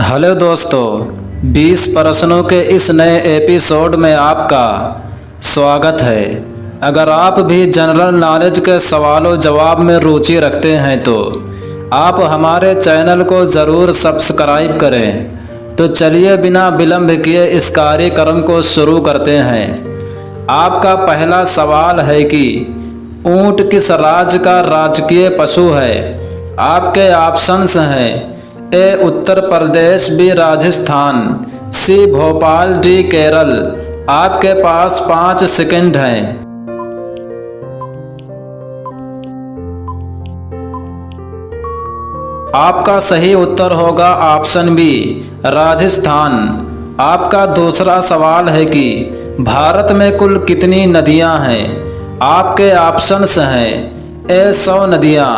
Hello दोस्तों, 20 प्रश्नों के इस नए एपिसोड में आपका स्वागत है। अगर आप भी जनरल नॉलेज के सवालों जवाब में रुचि रखते हैं तो आप हमारे चैनल को ज़रूर सब्सक्राइब करें। तो चलिए बिना विलंब किए इस कार्यक्रम को शुरू करते हैं। आपका पहला सवाल है कि ऊंट किस राज्य का राजकीय पशु है। आपके ऑप्शंस हैं ए उत्तर प्रदेश, बी राजस्थान, सी भोपाल, डी केरल। आपके पास 5 सेकंड हैं। आपका सही उत्तर होगा ऑप्शन बी राजस्थान। आपका दूसरा सवाल है कि भारत में कुल कितनी नदियां हैं। आपके ऑप्शंस हैं ए 100 नदियां,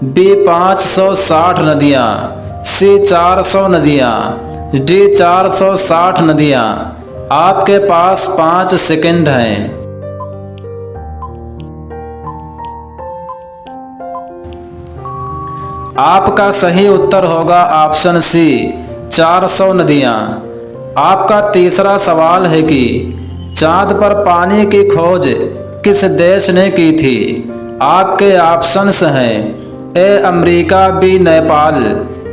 बी 560 नदियां, सी 400 नदियाँ, डी 460 नदियाँ। आपके पास 5 सेकंड हैं। आपका सही उत्तर होगा ऑप्शन सी 400 नदियाँ। आपका तीसरा सवाल है कि चांद पर पानी की खोज किस देश ने की थी। आपके ऑप्शंस हैं A America, B Nepal,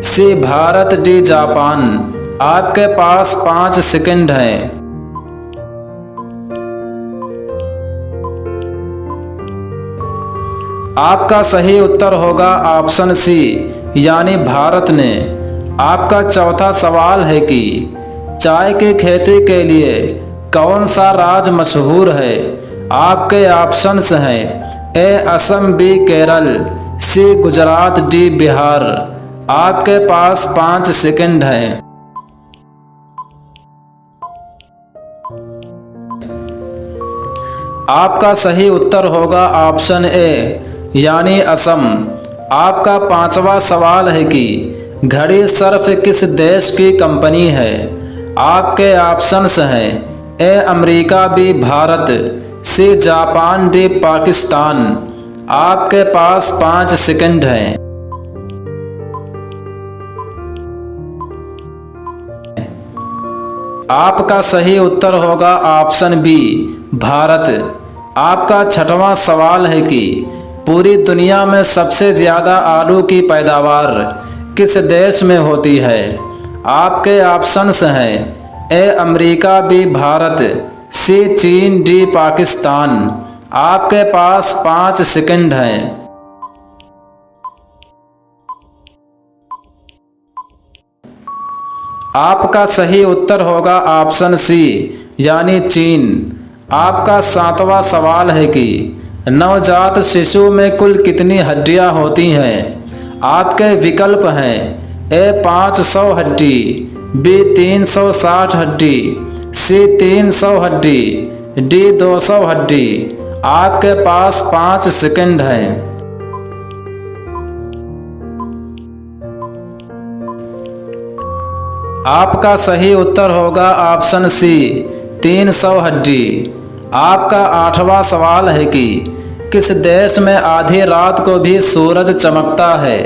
C Bharat, D Japan. आपके पास 5 सेकंड हैं। आपका सही उत्तर होगा ऑप्शन सी यानी भारत ने। आपका चौथा सवाल है कि चाय की खेती के लिए कौन सा राज्य मशहूर है। आपके ऑप्शंस हैं ए असम, बी केरल, सी गुजरात, डी बिहार। आपके पास 5 सेकंड हैं। आपका सही उत्तर होगा ऑप्शन ए यानी असम। आपका पांचवा सवाल है कि घड़ी सर्फ किस देश की कंपनी है। आपके ऑप्शंस हैं A America, B Bharat, C Japan, D Pakistan. आपके पास 5 सेकंड हैं। आपका सही उत्तर होगा ऑप्शन बी भारत। आपका छठवां सवाल है कि पूरी दुनिया में सबसे ज़्यादा आलू की पैदावार किस देश में होती है। आपके ऑप्शंस हैं ए अमेरिका, बी भारत, सी चीन, डी पाकिस्तान। आपके पास 5 सेकंड हैं। आपका सही उत्तर होगा ऑप्शन सी यानी चीन। आपका 7वां सवाल है कि नवजात शिशु में कुल कितनी हड्डियां होती हैं। आपके विकल्प हैं ए 500 हड्डी, बी 360 हड्डी, सी 300 हड्डी, डी 200 हड्डी। आपके पास 5 सेकंड हैं। आपका सही उत्तर होगा ऑप्शन सी 300 हड्डी। आपका 8वां सवाल है कि किस देश में आधी रात को भी सूरज चमकता है।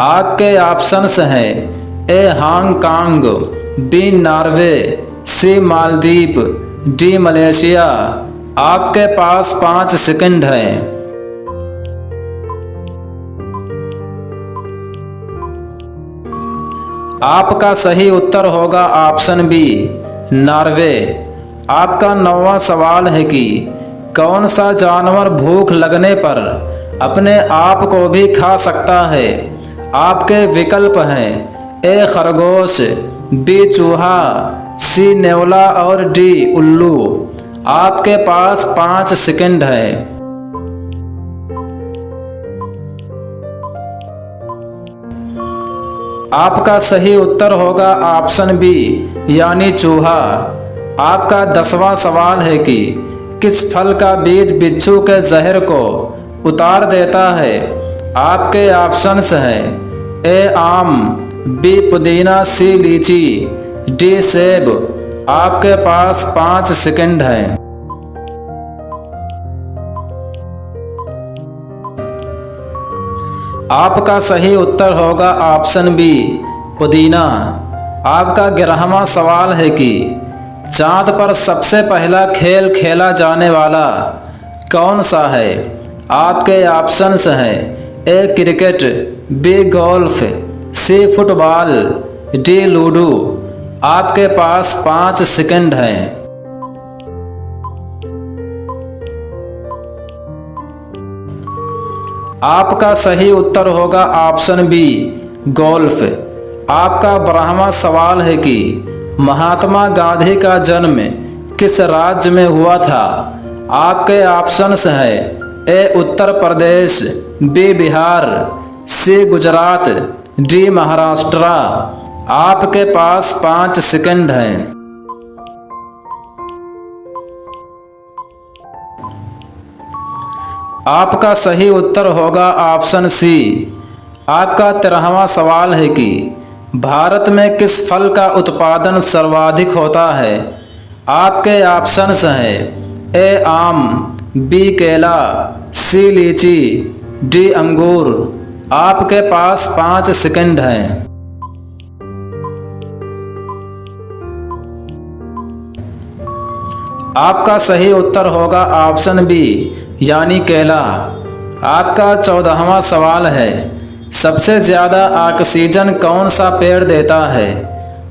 आपके ऑप्शंस हैं ए हांगकांग, बी नॉर्वे, सी मालदीव, डी मलेशिया। आपके पास 5 सेकंड हैं। आपका सही उत्तर होगा ऑप्शन बी नॉर्वे। आपका 9वां सवाल है कि कौन सा जानवर भूख लगने पर अपने आप को भी खा सकता है। आपके विकल्प हैं ए खरगोश, बी चूहा, सी नेवला और डी उल्लू। आपके पास 5 सेकंड है। आपका सही उत्तर होगा ऑप्शन बी यानी चूहा। आपका 10वां सवाल है कि किस फल का बीज बिच्छू के जहर को उतार देता है। आपके ऑप्शंस हैं ए आम, बी पुदीना, सी लीची, डी सेब। आपके पास 5 सेकंड हैं। आपका सही उत्तर होगा ऑप्शन बी पुदीना। आपका 11वां सवाल है कि चांद पर सबसे पहला खेल खेला जाने वाला कौन सा है। आपके ऑप्शंस हैं A cricket, B golf, C football, D ludo. आपके पास 5 सेकंड हैं। आपका सही उत्तर होगा ऑप्शन बी गोल्फ। आपका 12वां सवाल है कि महात्मा गांधी का जन्म किस राज्य में हुआ था। आपके ऑप्शंस हैं ए उत्तर प्रदेश, बी बिहार, सी गुजरात, डी महाराष्ट्र। आपके पास 5 सेकंड हैं। आपका सही उत्तर होगा ऑप्शन सी। आपका 13वां सवाल है कि भारत में किस फल का उत्पादन सर्वाधिक होता है। आपके ऑप्शंस हैं ए आम, बी केला, सी लीची, डी अंगूर। आपके पास 5 सेकंड हैं। आपका सही उत्तर होगा ऑप्शन बी यानी केला। आपका 14वां सवाल है सबसे ज़्यादा ऑक्सीजन कौन सा पेड़ देता है।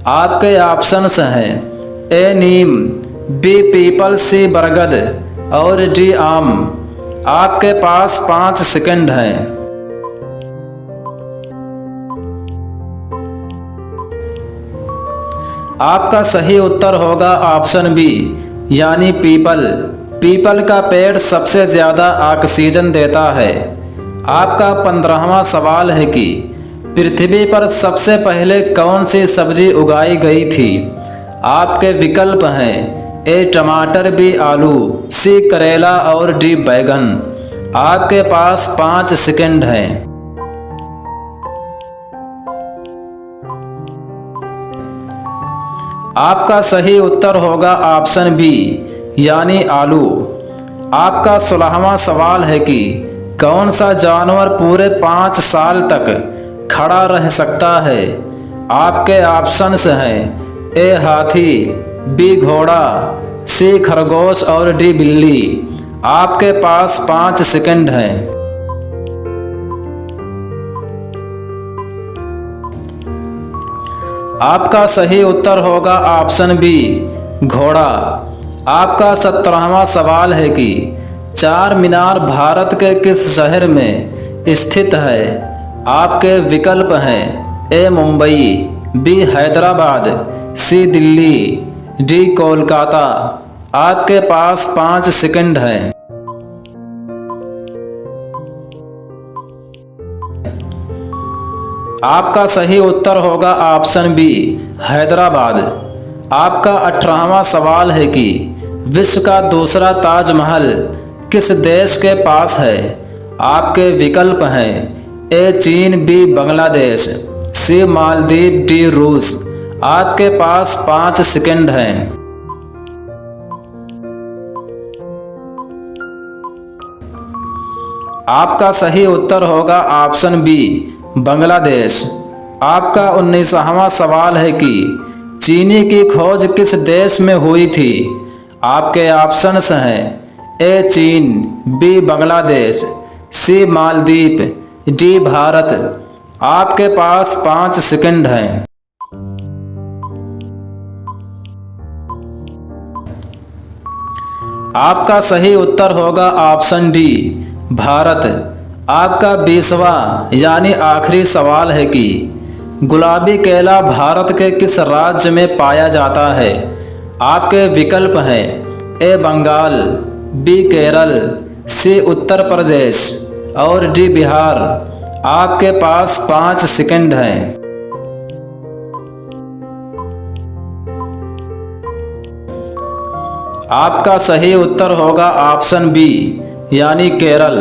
आपके ऑप्शंस हैं ए नीम, बी पीपल, सी बरगद और डी आम। आपके पास 5 सेकंड हैं। आपका सही उत्तर होगा ऑप्शन बी यानी पीपल। पीपल का पेड़ सबसे ज़्यादा ऑक्सीजन देता है। आपका 15वां सवाल है कि पृथ्वी पर सबसे पहले कौन सी सब्जी उगाई गई थी। आपके विकल्प हैं ए टमाटर, बी आलू, सी करेला और डी बैगन। आपके पास 5 सेकंड हैं। आपका सही उत्तर होगा ऑप्शन बी यानी आलू। आपका 16वां सवाल है कि कौन सा जानवर पूरे 5 साल तक खड़ा रह सकता है। आपके ऑप्शंस हैं ए हाथी, बी घोड़ा, सी खरगोश और डी बिल्ली। आपके पास 5 सेकंड हैं। आपका सही उत्तर होगा ऑप्शन बी घोड़ा। आपका 17वां सवाल है कि चार मीनार भारत के किस शहर में स्थित है। आपके विकल्प हैं ए मुंबई, बी हैदराबाद, सी दिल्ली, डी कोलकाता। आपके पास 5 सेकंड हैं। आपका सही उत्तर होगा ऑप्शन बी हैदराबाद। आपका 18वां सवाल है कि विश्व का दूसरा ताजमहल किस देश के पास है। आपके विकल्प हैं ए चीन, बी बांग्लादेश, सी मालदीव, डी रूस। आपके पास 5 सेकंड हैं। आपका सही उत्तर होगा ऑप्शन बी बांग्लादेश। आपका 19वां सवाल है कि चीनी की खोज किस देश में हुई थी। आपके ऑप्शंस हैं ए चीन, बी बांग्लादेश, सी मालदीव, डी भारत। आपके पास 5 सेकंड हैं। आपका सही उत्तर होगा ऑप्शन डी भारत। आपका 20वां यानी आखिरी सवाल है कि गुलाबी केला भारत के किस राज्य में पाया जाता है। आपके विकल्प हैं ए बंगाल, बी केरल, सी उत्तर प्रदेश और डी बिहार। आपके पास 5 सेकंड हैं। आपका सही उत्तर होगा ऑप्शन बी यानी केरल।